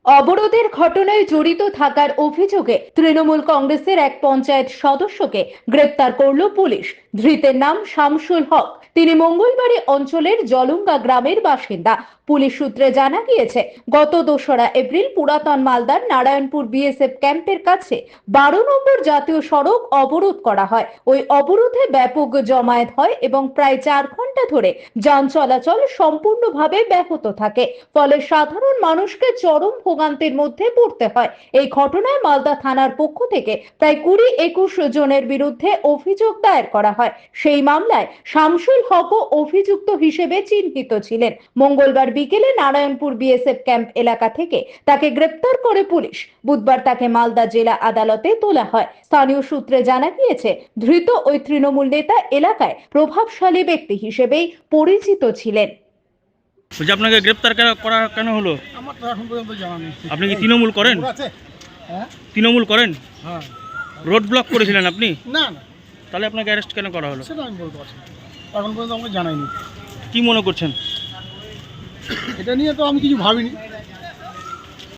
অবরোধের ঘটনায় জড়িত থাকার অভিযোগে তৃণমূল কংগ্রেসের এক পঞ্চায়েত সদস্যকে গ্রেপ্তার করল পুলিশ। ধৃতের নাম শামসুল হক। তিনি মঙ্গলবাড়ি অঞ্চলের জলুঙ্গা গ্রামের বাসিন্দা। পুলিশ সূত্রে জানা গিয়েছে, গত 2রা এপ্রিল পুরাতন মালদার নারায়ণপুর বিএসএফ ক্যাম্পের কাছে 12 নম্বর জাতীয় সড়ক অবরোধ করা হয়। ওই অবরোধে ব্যাপক জমায়েত হয় এবং প্রায় 4 ঘন্টা ধরে যান চলাচল সম্পূর্ণভাবে ব্যাহত থাকে। ফলে সাধারণ মানুষকে চরম ভোগান্তির মধ্যে পড়তে হয়। এই ঘটনায় মালদা থানার পক্ষ থেকে প্রায় 20-21 জনের বিরুদ্ধে অভিযোগ দায়ের করা হয়। সেই মামলায় শামসুল হকও অভিযুক্ত হিসেবে চিহ্নিত ছিলেন। মঙ্গলবার বিকেলে নারায়ণপুর বিএসএফ ক্যাম্প এলাকা থেকে তাকে গ্রেপ্তার করে পুলিশ। বুধবার তাকে মালদা জেলা আদালতে তোলা হয়। স্থানীয় সূত্রে জানা গিয়েছে, ধৃত ওই তৃণমূল নেতা এলাকায় প্রভাবশালী ব্যক্তি হিসেবেই পরিচিত ছিলেন। বলছি, আপনাকে গ্রেপ্তার করা কেন হলো? আমার তো এখন পর্যন্ত জানা নেই। আপনি কি তৃণমূল করেন? হ্যাঁ তৃণমূল করেন? হ্যাঁ। রোড ব্লক করেছিলেন আপনি? না না, তাহলে আপনাকে অ্যারেস্ট কেন করা হলো? সেটা আমি বলতে পারছি না, এখন পর্যন্ত আমাকে জানাইনি। কি মনে করছেন? এটা নিয়ে তো আমি কিছু ভাবিনি।